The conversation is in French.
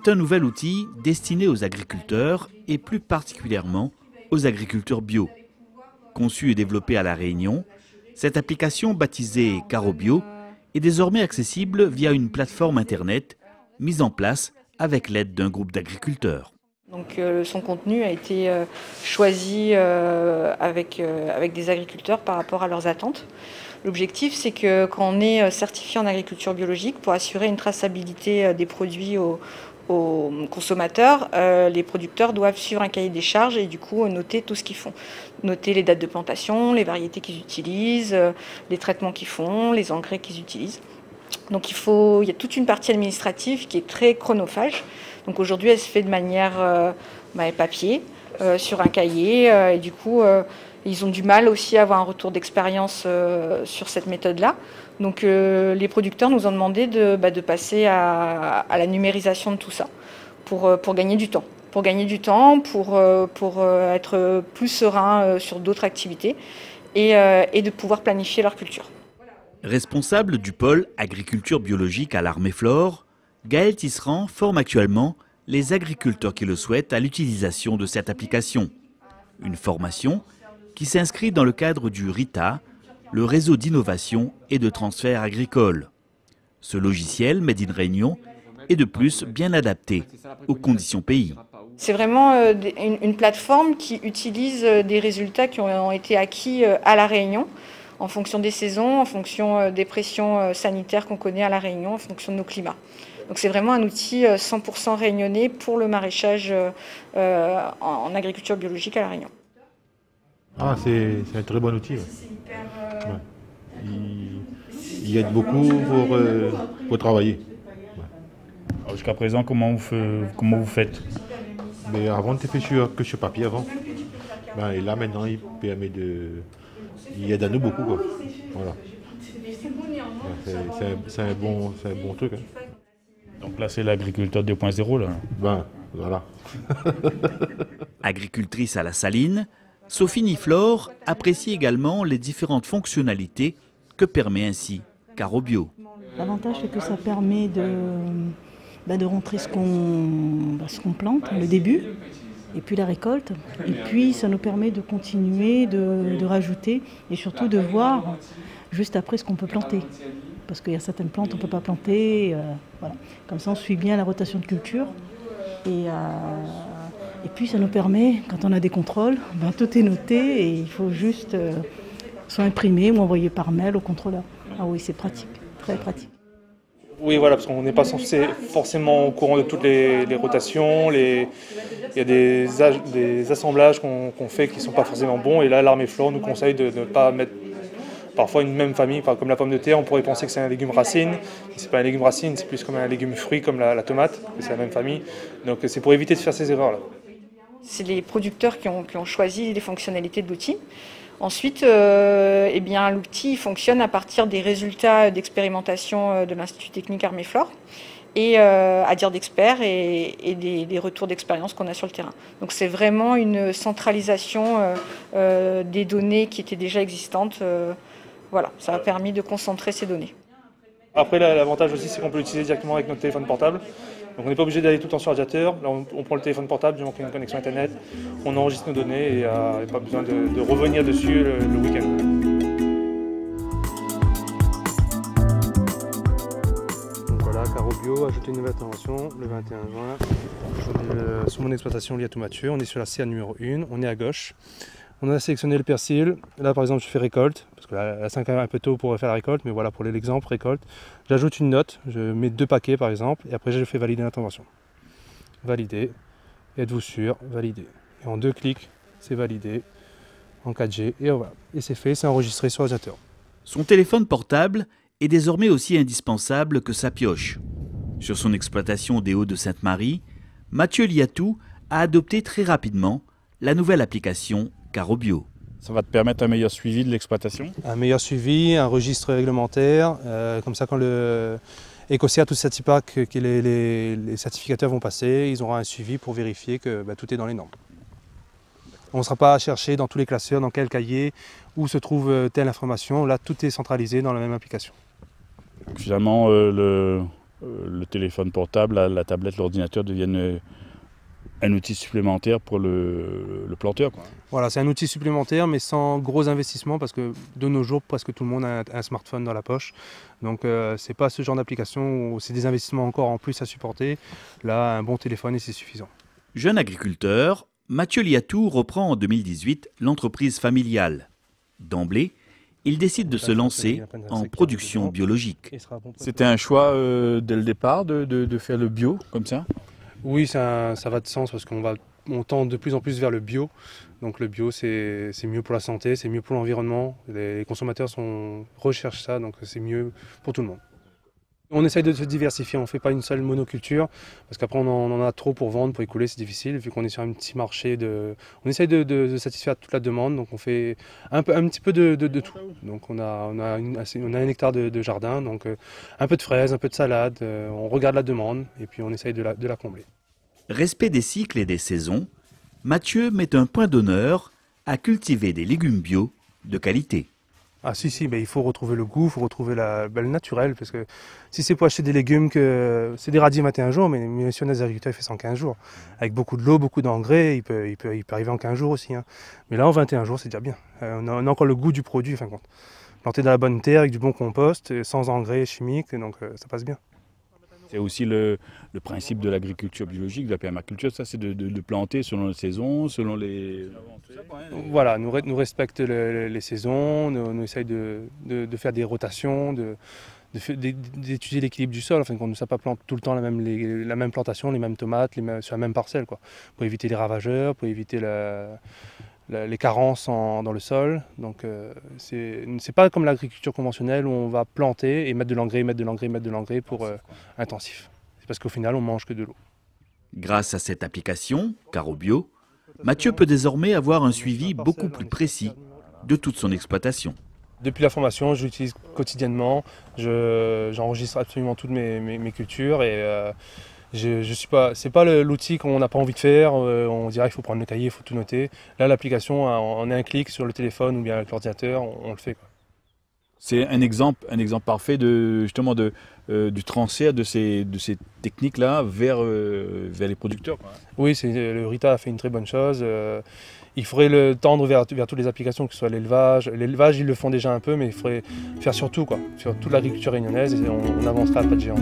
C'est un nouvel outil destiné aux agriculteurs et plus particulièrement aux agriculteurs bio. Conçu et développé à La Réunion, cette application baptisée CaroBio est désormais accessible via une plateforme internet mise en place avec l'aide d'un groupe d'agriculteurs. Donc, son contenu a été choisi avec des agriculteurs par rapport à leurs attentes. L'objectif, c'est que quand on est certifié en agriculture biologique, pour assurer une traçabilité des produits aux consommateurs, les producteurs doivent suivre un cahier des charges et du coup noter tout ce qu'ils font. Noter les dates de plantation, les variétés qu'ils utilisent, les traitements qu'ils font, les engrais qu'ils utilisent. Donc il y a toute une partie administrative qui est très chronophage. Donc aujourd'hui, elle se fait de manière papier, sur un cahier, et du coup, ils ont du mal aussi à avoir un retour d'expérience sur cette méthode-là. Donc les producteurs nous ont demandé de passer à la numérisation de tout ça pour gagner du temps. Pour gagner du temps, pour être plus serein sur d'autres activités et de pouvoir planifier leur culture. Responsable du pôle agriculture biologique à l'Arméflore, Gaël Tisserand forme actuellement les agriculteurs qui le souhaitent à l'utilisation de cette application. Une formation qui s'inscrit dans le cadre du RITA, le réseau d'innovation et de transfert agricole. Ce logiciel Made in Réunion est de plus bien adapté aux conditions pays. C'est vraiment une plateforme qui utilise des résultats qui ont été acquis à La Réunion, en fonction des saisons, en fonction des pressions sanitaires qu'on connaît à La Réunion, en fonction de nos climats. Donc c'est vraiment un outil 100% réunionnais pour le maraîchage en agriculture biologique à La Réunion. Ah, c'est un très bon outil. Ouais. Il aide beaucoup pour travailler. Ouais. Jusqu'à présent, comment vous faites? Mais avant, tu fais que sur papier avant. Et là, maintenant, il permet il aide à nous beaucoup. Quoi. Voilà. C'est un bon truc. Hein. Donc là, c'est l'agriculteur 2.0 là. Voilà. Agricultrice à la saline, Sophie Niflore apprécie également les différentes fonctionnalités que permet ainsi CaroBio. L'avantage, c'est que ça permet de rentrer ce qu'on plante, le début, et puis la récolte. Et puis ça nous permet de continuer, de rajouter, et surtout de voir juste après ce qu'on peut planter. Parce qu'il y a certaines plantes qu'on ne peut pas planter. Voilà. Comme ça, on suit bien la rotation de culture. Et puis ça nous permet, quand on a des contrôles, tout est noté et il faut juste soit imprimer ou envoyer par mail au contrôleur. Ah oui, c'est pratique, très pratique. Oui, voilà, parce qu'on n'est pas forcément au courant de toutes les rotations. Il y a des assemblages qu'on fait qui ne sont pas forcément bons. Et là, l'Arméflore nous conseille de ne pas mettre parfois une même famille, comme la pomme de terre. On pourrait penser que c'est un légume racine, mais ce n'est pas un légume racine, c'est plus comme un légume fruit, comme la tomate, c'est la même famille. Donc c'est pour éviter de faire ces erreurs-là. C'est les producteurs qui ont choisi les fonctionnalités de l'outil. Ensuite, l'outil fonctionne à partir des résultats d'expérimentation de l'Institut technique Arméflore et à dire d'experts et des retours d'expérience qu'on a sur le terrain. Donc c'est vraiment une centralisation des données qui étaient déjà existantes. Voilà, ça a permis de concentrer ces données. Après, l'avantage aussi, c'est qu'on peut l'utiliser directement avec notre téléphone portable. Donc on n'est pas obligé d'aller tout le temps sur l'ordinateur. Là, on prend le téléphone portable, du moment qu'il y a une connexion Internet, on enregistre nos données et il n'y a pas besoin de revenir dessus le week-end. Donc voilà, CaroBio a ajouté une nouvelle intervention le 21 juin. Sur mon exploitation Liatou Mathieu, on est sur la CA numéro 1, on est à gauche. On a sélectionné le persil. Là par exemple je fais récolte, parce que là c'est quand même un peu tôt pour faire la récolte, mais voilà pour l'exemple récolte. J'ajoute une note, je mets 2 paquets par exemple, et après je fais valider l'intervention. Valider, êtes-vous sûr, valider. Et en 2 clics, c'est validé en 4G, et voilà. Et c'est fait, c'est enregistré sur l'ordinateur. Son téléphone portable est désormais aussi indispensable que sa pioche. Sur son exploitation des Hauts-de-Sainte-Marie, Mathieu Liatou a adopté très rapidement la nouvelle application CaroBio. Ça va te permettre un meilleur suivi de l'exploitation? Un meilleur suivi, un registre réglementaire, comme ça quand le Écossais, tout certificat que les certificateurs vont passer, ils auront un suivi pour vérifier que tout est dans les normes. On ne sera pas à chercher dans tous les classeurs, dans quel cahier, où se trouve telle information. Là, tout est centralisé dans la même application. Donc finalement, le téléphone portable, la tablette, l'ordinateur deviennent un outil supplémentaire pour le planteur, quoi. Voilà, c'est un outil supplémentaire mais sans gros investissement parce que de nos jours, presque tout le monde a un smartphone dans la poche. Donc c'est pas ce genre d'application où c'est des investissements encore en plus à supporter. Là, un bon téléphone et c'est suffisant. Jeune agriculteur, Mathieu Liatou reprend en 2018 l'entreprise familiale. D'emblée, il décide de se lancer en production biologique. C'était un choix dès le départ de faire le bio comme ça? Oui, ça va de sens parce on tend de plus en plus vers le bio. Donc le bio, c'est mieux pour la santé, c'est mieux pour l'environnement. Les consommateurs recherchent ça, donc c'est mieux pour tout le monde. On essaye de se diversifier, on ne fait pas une seule monoculture, parce qu'après on en a trop pour vendre, pour écouler, c'est difficile, vu qu'on est sur un petit marché. On essaye de satisfaire toute la demande, donc on fait un petit peu de tout. Donc on a un hectare de jardin, donc un peu de fraises, un peu de salade, on regarde la demande, et puis on essaye de la combler. Respect des cycles et des saisons, Mathieu met un point d'honneur à cultiver des légumes bio de qualité. Ah si, il faut retrouver le goût, il faut retrouver le naturel, parce que si c'est pour acheter des légumes, c'est des radis 21 jours, mais si on a des agriculteurs, il fait 115 jours. Avec beaucoup de l'eau, beaucoup d'engrais, il peut arriver en 15 jours aussi, hein. Mais là, en 21 jours, c'est déjà bien. On a encore le goût du produit, fin de compte. Planté dans la bonne terre, avec du bon compost, sans engrais chimiques, donc ça passe bien. C'est aussi le principe de l'agriculture biologique, de la permaculture, ça c'est de planter selon les saisons, selon les... Voilà, nous respecte les saisons, nous essaye de faire des rotations, d'étudier l'équilibre du sol, afin qu'on ne soit pas plante tout le temps la même plantation, les mêmes tomates, sur la même parcelle, quoi, pour éviter les ravageurs, pour éviter les carences dans le sol. Donc c'est pas comme l'agriculture conventionnelle où on va planter et mettre de l'engrais pour intensif. C'est parce qu'au final on mange que de l'eau. Grâce à cette application, Carobio, Mathieu peut désormais avoir un suivi beaucoup plus précis de toute son exploitation. Depuis la formation, je l'utilise quotidiennement, j'enregistre absolument toutes mes cultures et c'est pas l'outil qu'on n'a pas envie de faire, on dirait qu'il faut prendre le cahier, il faut tout noter. Là, l'application, on a un clic sur le téléphone ou bien avec l'ordinateur, on le fait, quoi. C'est un exemple parfait justement du transfert de ces techniques-là vers les producteurs, quoi. Oui, le RITA a fait une très bonne chose. Il faudrait le tendre vers toutes les applications, que ce soit l'élevage. L'élevage, ils le font déjà un peu, mais il faudrait faire sur tout, quoi, sur toute l'agriculture réunionnaise, et on avancera à pas de géant.